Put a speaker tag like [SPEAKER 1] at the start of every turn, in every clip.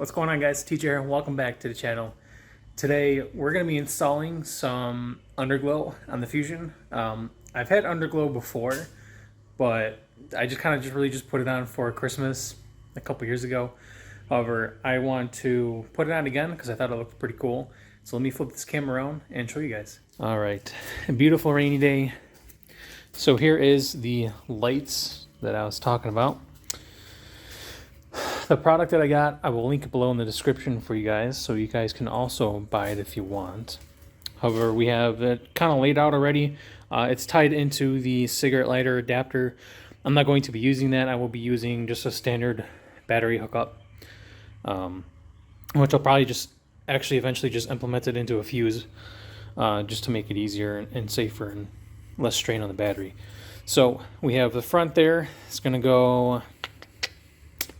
[SPEAKER 1] What's going on, guys? TJ here. Welcome back to the channel. Today we're going to be installing some Underglow on the Fusion. I've had Underglow before, but I just really put it on for Christmas a couple years ago. However, I want to put it on again because I thought it looked pretty cool. So let me flip this camera around and show you guys. All right, a beautiful rainy day. So here is the lights that I was talking about. The product that I got, I will link it below in the description for you guys, so you guys can also buy it if you want. However, we have it kind of laid out already. It's tied into the cigarette lighter adapter. I'm not going to be using that. I will be using just a standard battery hookup, which I'll probably eventually just implement it into a fuse, just to make it easier and safer and less strain on the battery. So we have the front there. It's going to go...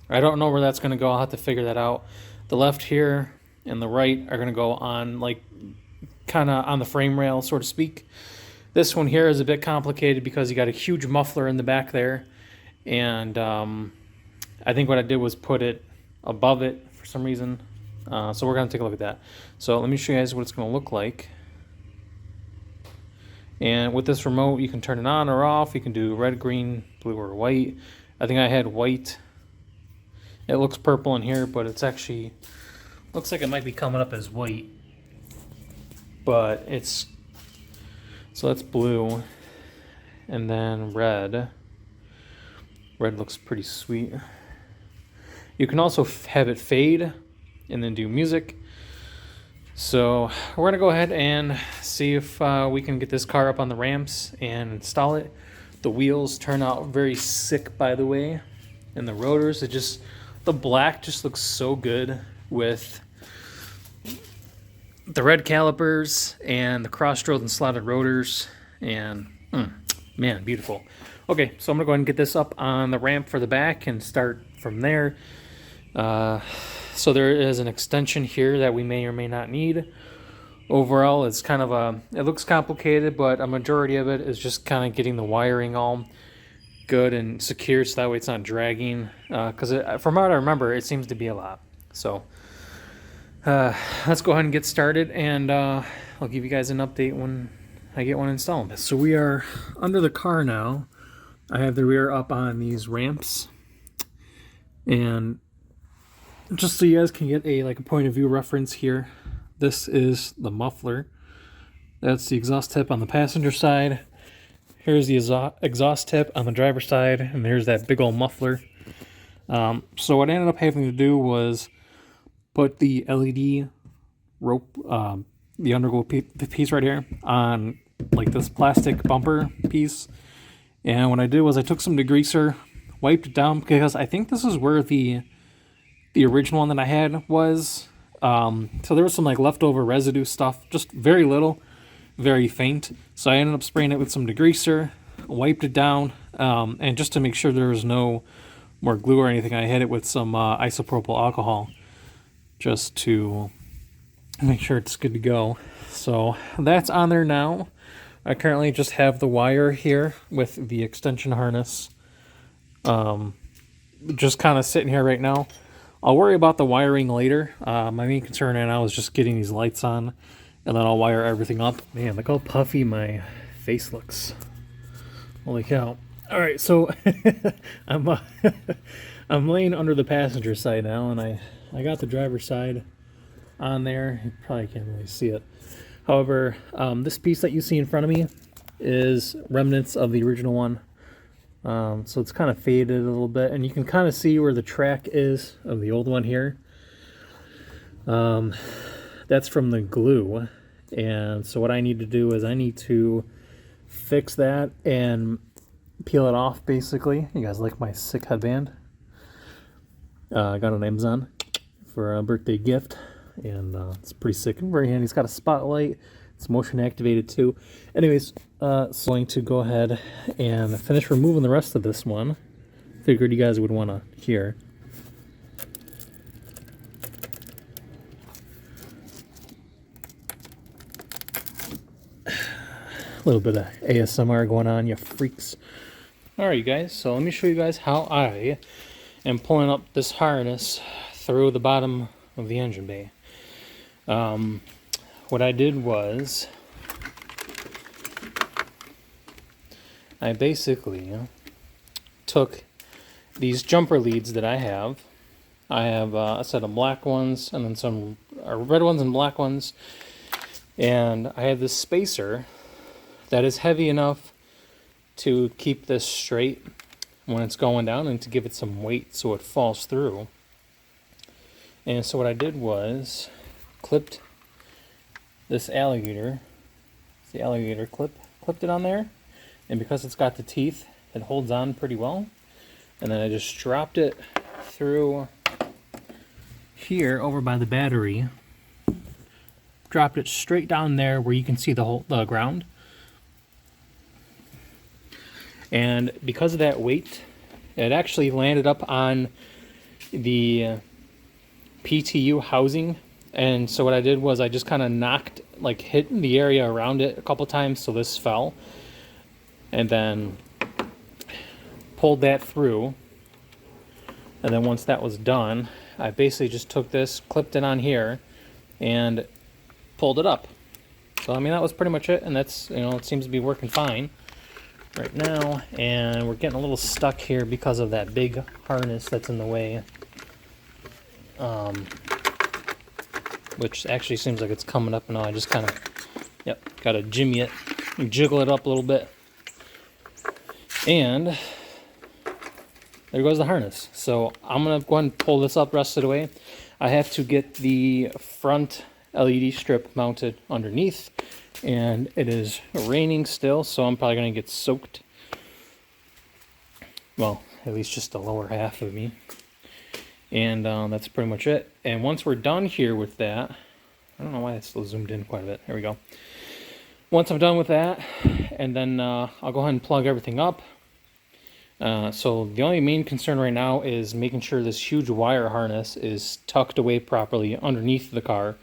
[SPEAKER 1] I don't know where that's going to go. I'll have to figure that out. The left here and the right are going to go on, like, kind of on the frame rail, so to speak. This one here is a bit complicated because you got a huge muffler in the back there. And I think what I did was put it above it for some reason. So we're going to take a look at that. So let me show you guys what it's going to look like. And with this remote, you can turn it on or off. You can do red, green, blue, or white. I think I had white. It looks purple in here, but it's actually looks like it might be coming up as white. But it's so that's blue, and then red. Red looks pretty sweet. You can also have it fade and then do music. So we're gonna go ahead and see if we can get this car up on the ramps and install it. The wheels turn out very sick, by the way, and the rotors, the black just looks so good with the red calipers and the cross-drilled and slotted rotors, and man, beautiful. Okay, so I'm gonna go ahead and get this up on the ramp for the back and start from there. So there is an extension here that we may or may not need. Overall, it's kind of it looks complicated, but a majority of it is just kind of getting the wiring all good and secure, so that way it's not dragging, because from what I remember, it seems to be a lot. So let's go ahead and get started, and I'll give you guys an update when I get one installed. So we are under the car now. I have the rear up on these ramps, and just so you guys can get a point of view reference here, this is the muffler. That's the exhaust tip on the passenger side. Here's the exhaust tip on the driver's side, and there's that big old muffler. So what I ended up having to do was put the LED rope, the Underglow piece right here, on like this plastic bumper piece. And what I did was I took some degreaser, wiped it down, because I think this is where the original one that I had was. So there was some leftover residue stuff, just very little. Very faint, so I ended up spraying it with some degreaser, wiped it down, and just to make sure there was no more glue or anything, I hit it with some isopropyl alcohol just to make sure it's good to go. So that's on there now. I currently just have the wire here with the extension harness, just kind of sitting here right now. I'll worry about the wiring later. My main concern right now is just getting these lights on, and then I'll wire everything up. Man, look how puffy my face looks. Holy cow. Alright, so I'm laying under the passenger side now, and I got the driver's side on there. You probably can't really see it. However, this piece that you see in front of me is remnants of the original one. So it's kind of faded a little bit, and you can kind of see where the track is of the old one here. That's from the glue, and so what I need to do is I need to fix that and peel it off, basically. You guys like my sick headband? I got it on Amazon for a birthday gift, and it's pretty sick and very handy. It's got a spotlight. It's motion activated too. Anyways, so I'm going to go ahead and finish removing the rest of this one. Figured you guys would want to hear. A little bit of ASMR going on, you freaks. Alright, you guys, so let me show you guys how I am pulling up this harness through the bottom of the engine bay. What I did was I basically took these jumper leads that I have. I have a set of black ones and then some red ones and black ones. And I have this spacer that is heavy enough to keep this straight when it's going down and to give it some weight so it falls through. And so what I did was clipped this alligator, the alligator clipped it on there, and because it's got the teeth, it holds on pretty well. And then I just dropped it through here over by the battery, dropped it straight down there where you can see the ground. And because of that weight, it actually landed up on the PTU housing. And so what I did was I just kind of hit the area around it a couple times so this fell. And then pulled that through. And then once that was done, I basically just took this, clipped it on here, and pulled it up. So I mean, that was pretty much it, and that's, it seems to be working fine right now. And we're getting a little stuck here because of that big harness that's in the way. Which actually seems like it's coming up now. I just kind of, gotta jimmy it, jiggle it up a little bit. And there goes the harness. So I'm gonna go ahead and pull this up rest of the way. I have to get the front LED strip mounted underneath, and it is raining still, so I'm probably gonna get soaked. Well, at least just the lower half of me. And that's pretty much it. And once we're done here with that, I don't know why it's still zoomed in quite a bit. There we go. Once I'm done with that, and then I'll go ahead and plug everything up. So the only main concern right now is making sure this huge wire harness is tucked away properly underneath the car,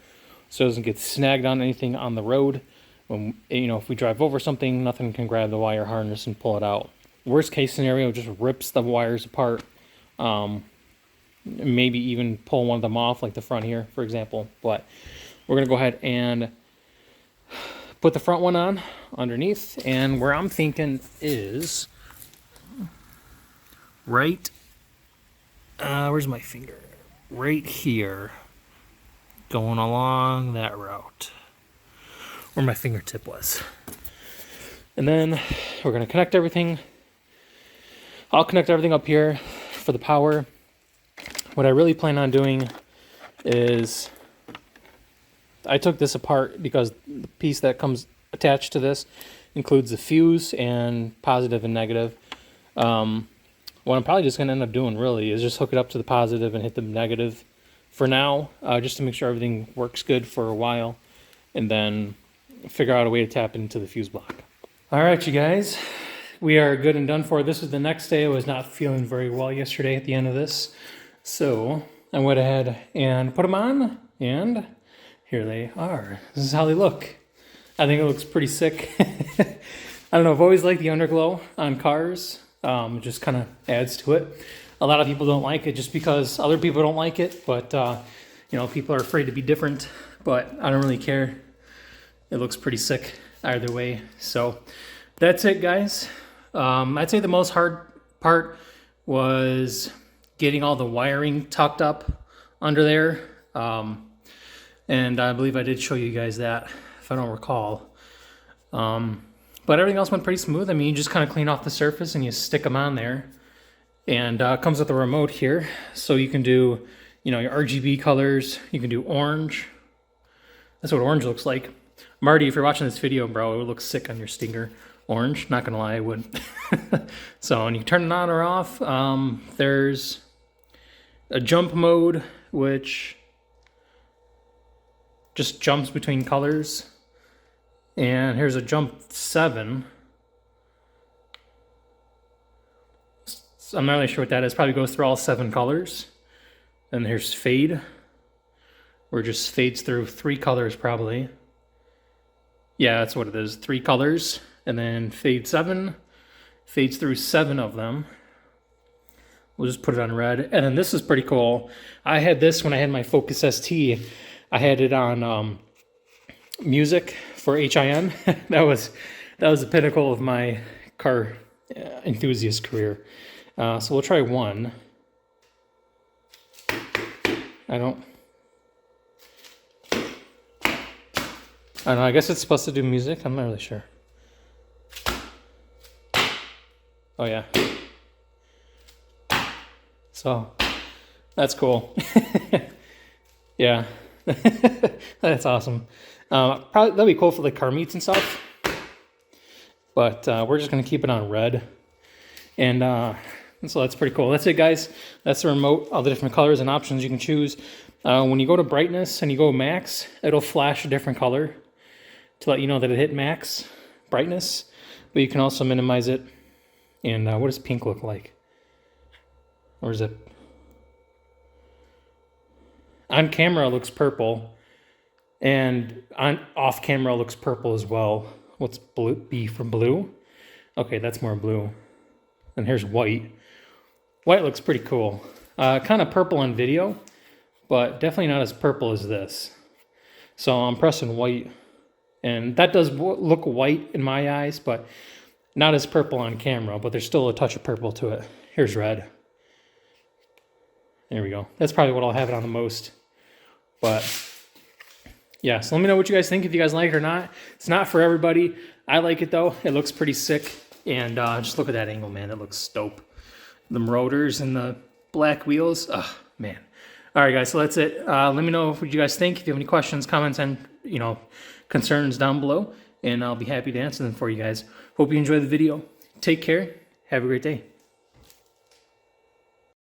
[SPEAKER 1] so it doesn't get snagged on anything on the road. When, if we drive over something, nothing can grab the wire harness and pull it out. Worst case scenario, just rips the wires apart. Maybe even pull one of them off, like the front here, for example. But we're gonna go ahead and put the front one on underneath, and where I'm thinking is right, where's my finger? Right here, going along that route, where my fingertip was. And then we're gonna connect everything. I'll connect everything up here for the power. What I really plan on doing is, I took this apart because the piece that comes attached to this includes the fuse and positive and negative. What I'm probably just going to end up doing really is just hook it up to the positive and hit the negative for now, just to make sure everything works good for a while, and then figure out a way to tap into the fuse block. All right, you guys, we are good and done for. This is the next day. I was not feeling very well yesterday at the end of this. So I went ahead and put them on, and here they are. This is how they look. I think it looks pretty sick. I don't know, I've always liked the underglow on cars. It just kind of adds to it. A lot of people don't like it just because other people don't like it, but people are afraid to be different, but I don't really care. It looks pretty sick either way. So that's it, guys. I'd say the most hard part was getting all the wiring tucked up under there. And I believe I did show you guys that, if I don't recall. But everything else went pretty smooth. I mean, you just kind of clean off the surface and you stick them on there. And it comes with a remote here. So you can do, your RGB colors. You can do orange. That's what orange looks like. Marty, if you're watching this video, bro, it would look sick on your Stinger. Orange, not gonna lie, I would. So, and you turn it on or off. There's a jump mode, which just jumps between colors. And here's a jump 7. I'm not really sure what that is. Probably goes through all 7 colors. And there's fade, where it just fades through 3 colors probably. Yeah, that's what it is. 3 colors. And then fade 7 fades through 7 of them. We'll just put it on red. And then this is pretty cool. I had this when I had my Focus ST. I had it on music for HIN. that was the pinnacle of my car enthusiast career. So we'll try one. I don't know, I guess it's supposed to do music. I'm not really sure. Oh yeah. So that's cool. Yeah. That's awesome. Probably that'll be cool for like car meets and stuff. But we're just gonna keep it on red. And so that's pretty cool. That's it, guys. That's the remote, all the different colors and options you can choose. When you go to brightness and you go max, it'll flash a different color to let you know that it hit max brightness. But you can also minimize it. And what does pink look like? Or is it? On camera, it looks purple. And off camera, it looks purple as well. What's blue? B for blue? Okay, that's more blue. And here's white. White looks pretty cool. Kind of purple on video, but definitely not as purple as this. So I'm pressing white. And that does look white in my eyes, but not as purple on camera, but there's still a touch of purple to it. Here's red. There we go. That's probably what I'll have it on the most. But yeah, so let me know what you guys think, if you guys like it or not. It's not for everybody. I like it though. It looks pretty sick. And just look at that angle, man. It looks dope. The rotors and the black wheels. Oh, man. All right, guys, so that's it. Let me know what you guys think. If you have any questions, comments, and, concerns down below, and I'll be happy to answer them for you guys. Hope you enjoyed the video. Take care. Have a great day.